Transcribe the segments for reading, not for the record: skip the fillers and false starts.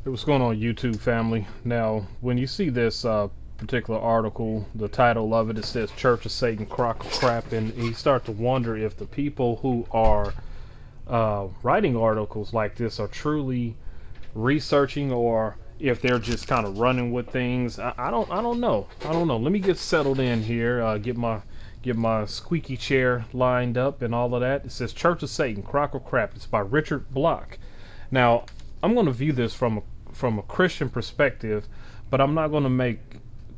Hey, what's going on, YouTube family? Now, when you see this particular article, the title of it, it says Church of Satan, Crock of Crap, and you start to wonder if the people who are writing articles like this are truly researching or if they're just kind of running with things. I don't know. I don't know. Let me get settled in here, get my squeaky chair lined up and all of that. It says Church of Satan, Crock of Crap. It's by Richard Block. Now, I'm going to view this from a Christian perspective, but I'm not going to make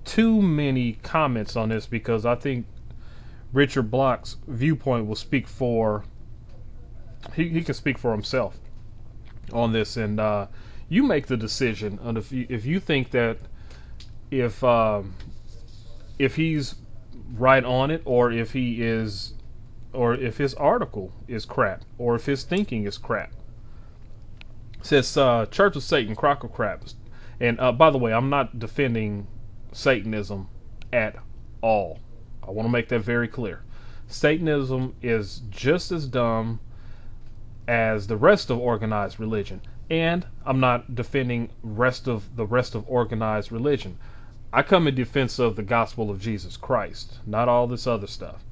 too many comments on this because I think Richard Block's viewpoint will speak for he can speak for himself on this, and you make the decision. And if you think that if if he's right on it, or if he is, or if his article is crap, or if his thinking is crap. It says Church of Satan, Crock of Crap. And by the way, I'm not defending Satanism at all. I want to make that very clear. Satanism is just as dumb as the rest of organized religion, and I'm not defending the rest of organized religion. I come in defense of the gospel of Jesus Christ, not all this other stuff.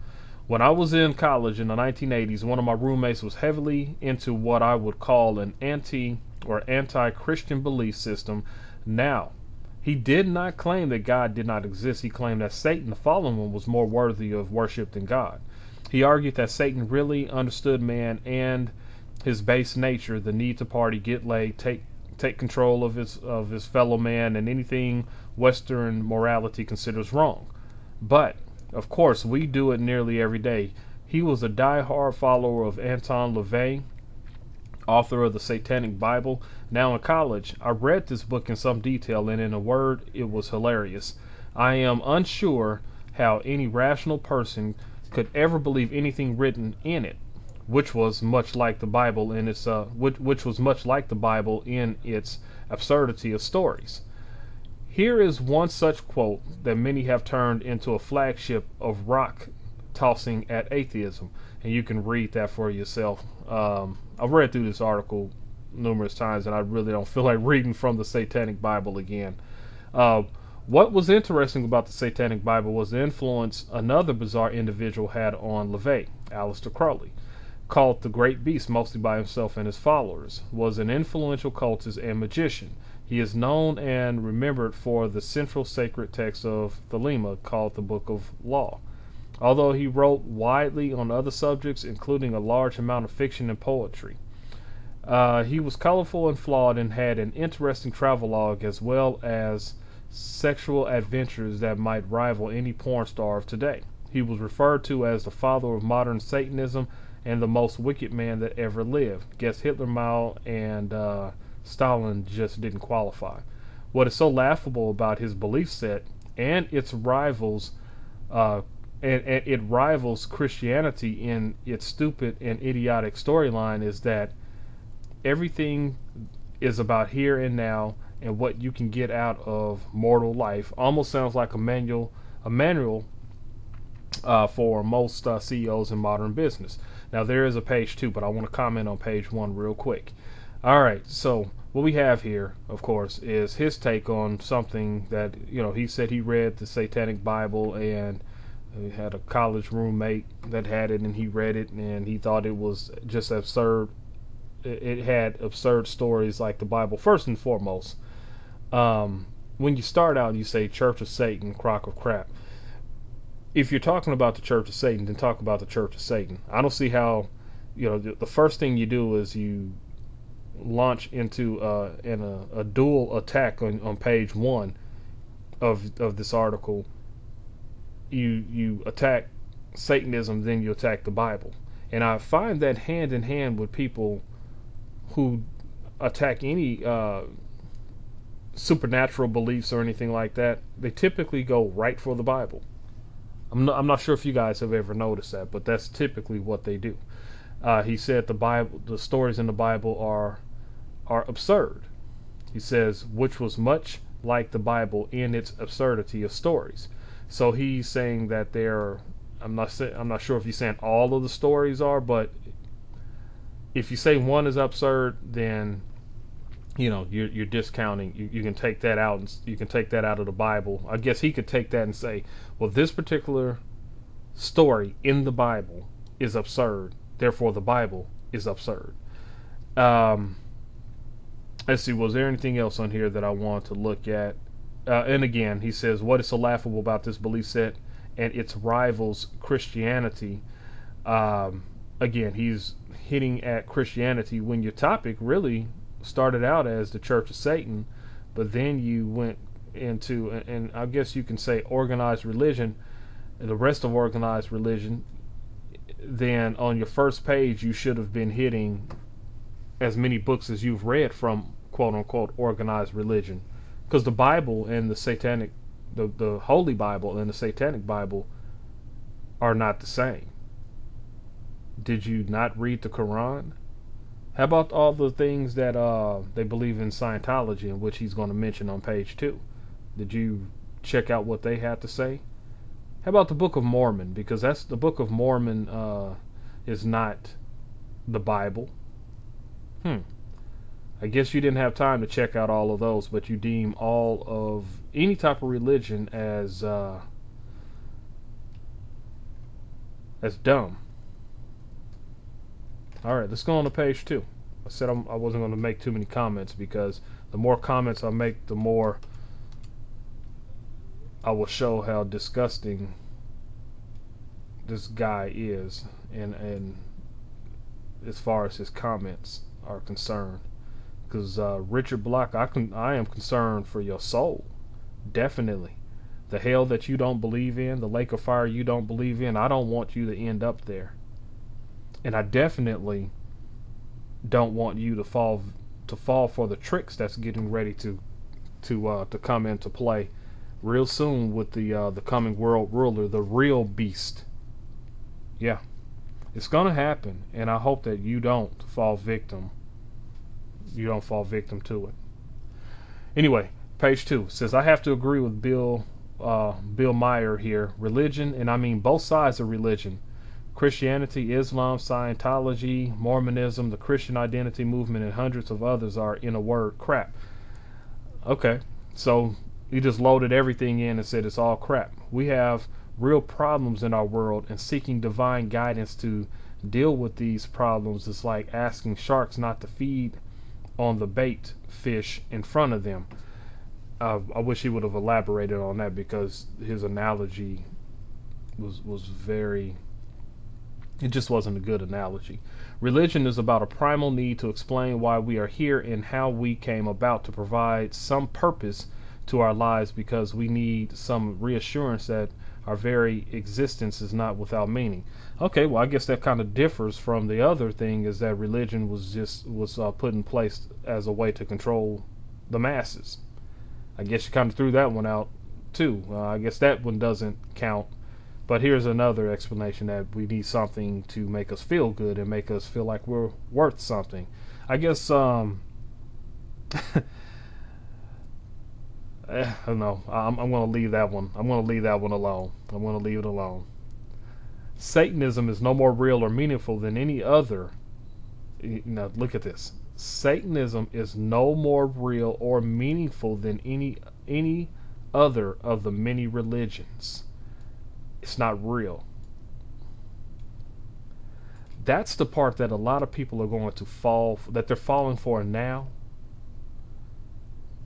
When I was in college in the 1980s, one of my roommates was heavily into what I would call an anti-Christian belief system. Now, he did not claim that God did not exist. He claimed that Satan, the fallen one, was more worthy of worship than God. He argued that Satan really understood man and his base nature, the need to party, get laid, take control of his fellow man, and anything Western morality considers wrong. But of course, we do it nearly every day. He was a die-hard follower of Anton LaVey, author of the Satanic Bible. Now in college, I read this book in some detail, and in a word, it was hilarious. I am unsure how any rational person could ever believe anything written in it, which was much like the Bible in its which was much like the Bible in its absurdity of stories. Here is one such quote that many have turned into a flagship of rock tossing at atheism, and you can read that for yourself. I've read through this article numerous times, and I really don't feel like reading from the Satanic Bible again. What was interesting about the Satanic Bible was the influence another bizarre individual had on LaVey, Aleister Crowley, called the Great Beast mostly by himself and his followers, was an influential cultist and magician. He is known and remembered for the central sacred text of Thelema called the Book of Law. Although he wrote widely on other subjects, including a large amount of fiction and poetry. He was colorful and flawed and had an interesting travelogue as well as sexual adventures that might rival any porn star of today. He was referred to as the father of modern Satanism and the most wicked man that ever lived. Guess Hitler, Mao, and Stalin just didn't qualify. What is so laughable about his belief set and its rivals, and it rivals Christianity in its stupid and idiotic storyline, is that everything is about here and now and what you can get out of mortal life. Almost sounds like a manual for most CEOs in modern business. Now there is a page 2, but I want to comment on page 1 real quick. Alright, so what we have here, of course, is his take on something that, he said he read the Satanic Bible, and he had a college roommate that had it, and he read it, and he thought it was just absurd. It had absurd stories like the Bible, first and foremost. When you start out and you say Church of Satan, Crock of Crap, if you're talking about the Church of Satan, then talk about the Church of Satan. I don't see how, the first thing you do is you launch into a dual attack on page 1 of this article. You attack Satanism, then you attack the Bible. And I find that hand in hand with people who attack any supernatural beliefs or anything like that. They typically go right for the Bible. I'm not sure if you guys have ever noticed that, but that's typically what they do. He said the stories in the Bible are absurd. He says, which was much like the Bible in its absurdity of stories. So he's saying that I'm not sure if he's saying all of the stories are, but if you say one is absurd, then you're discounting. You can take that out, and you can take that out of the Bible. I guess he could take that and say, well, this particular story in the Bible is absurd, therefore the Bible is absurd. um let's see, was there anything else on here that I want to look at? And again, he says, what is so laughable about this belief set and its rivals Christianity? Again, he's hitting at Christianity when your topic really started out as the Church of Satan, but then you went into, and I guess you can say, organized religion, and the rest of organized religion. Then on your first page, you should have been hitting as many books as you've read from quote unquote organized religion, because the Bible and the satanic, the Holy Bible and the Satanic Bible are not the same. Did you not read the Quran? How about all the things that they believe in Scientology, in which he's going to mention on page 2? Did you check out what they had to say? How about the Book of Mormon? Because that's the Book of Mormon is not the Bible. I guess you didn't have time to check out all of those, but you deem all of any type of religion as dumb. All right, let's go on to page 2. I said I wasn't going to make too many comments, because the more comments I make, the more I will show how disgusting this guy is, and as far as his comments are concerned. Because Richard Block, I am concerned for your soul, definitely. The hell that you don't believe in, the lake of fire you don't believe in, I don't want you to end up there. And I definitely don't want you to fall for the tricks that's getting ready to come into play real soon with the coming world ruler, the real beast. Yeah, it's gonna happen, and I hope that you don't fall victim. You don't fall victim to it. Anyway, page 2 says, I have to agree with Bill Meyer here. Religion, and I mean both sides of religion, Christianity, Islam, Scientology, Mormonism, the Christian Identity Movement, and hundreds of others are, in a word, crap. Okay, so you just loaded everything in and said it's all crap. We have real problems in our world, and seeking divine guidance to deal with these problems is like asking sharks not to feed on the bait fish in front of them. I wish he would have elaborated on that, because his analogy was very, it just wasn't a good analogy. Religion is about a primal need to explain why we are here and how we came about, to provide some purpose to our lives, because we need some reassurance that our very existence is not without meaning. Okay, well, I guess that kind of differs from the other thing, is that religion was put in place as a way to control the masses. I guess you kind of threw that one out too. I guess that one doesn't count. But here's another explanation, that we need something to make us feel good and make us feel like we're worth something. I guess I don't know. I'm going to leave that one. I'm going to leave that one alone. I'm going to leave it alone. Satanism is no more real or meaningful than any other. Now, look at this. Satanism is no more real or meaningful than any other of the many religions. It's not real. That's the part that a lot of people are going to that they're falling for now.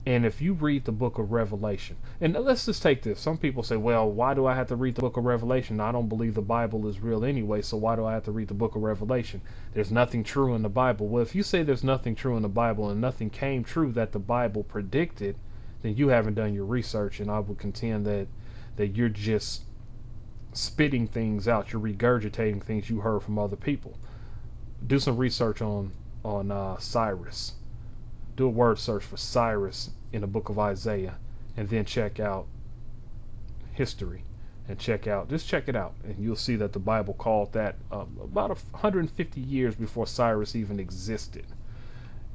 And if you read the book of Revelation, and let's just take this. Some people say, well, why do I have to read the book of Revelation? I don't believe the Bible is real anyway, so why do I have to read the book of Revelation? There's nothing true in the Bible. Well, if you say there's nothing true in the Bible and nothing came true that the Bible predicted, then you haven't done your research, and I would contend that you're just spitting things out. You're regurgitating things you heard from other people. Do some research on Cyrus. Do a word search for Cyrus in the book of Isaiah, and then check out history, and check it out, and you'll see that the Bible called that about 150 years before Cyrus even existed.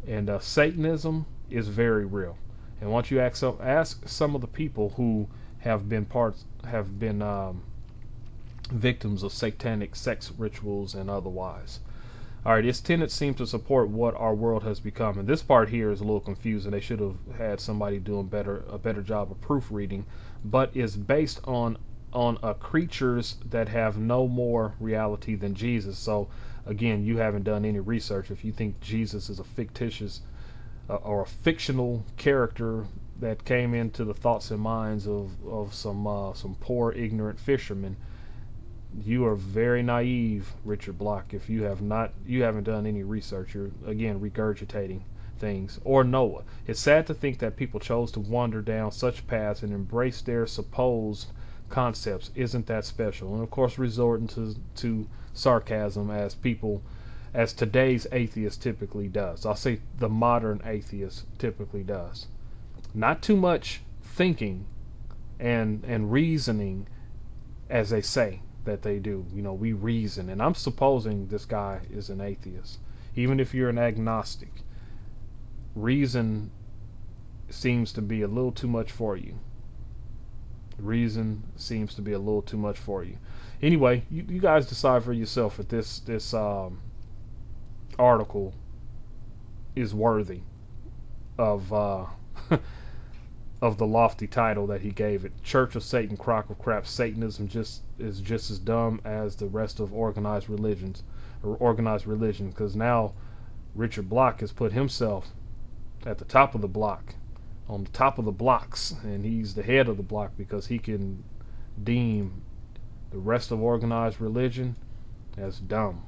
And Satanism is very real. And once you ask some of the people who have been victims of satanic sex rituals and otherwise, All right, its tenets seem to support what our world has become, and this part here is a little confusing. They should have had somebody doing a better job of proofreading, but is based on creatures that have no more reality than Jesus. So again, you haven't done any research. If you think Jesus is a fictitious or a fictional character that came into the thoughts and minds of some poor ignorant fishermen, you are very naive, Richard Block. If you haven't done any research, you're again regurgitating things. Or Noah. It's sad to think that people chose to wander down such paths and embrace their supposed concepts. Isn't that special? And of course, resorting to sarcasm as today's atheist typically does. I'll say the modern atheist typically does. Not too much thinking and reasoning, as they say that they do. We reason, and I'm supposing this guy is an atheist. Even if you're an agnostic, reason seems to be a little too much for you. Reason seems to be a little too much for you. Anyway, you guys decide for yourself if this article is worthy of of the lofty title that he gave it. Church of Satan, Crock of Crap. Satanism is just as dumb as the rest of organized religion, because now Richard Block has put himself at the top of the block, on the top of the blocks, and he's the head of the block because he can deem the rest of organized religion as dumb.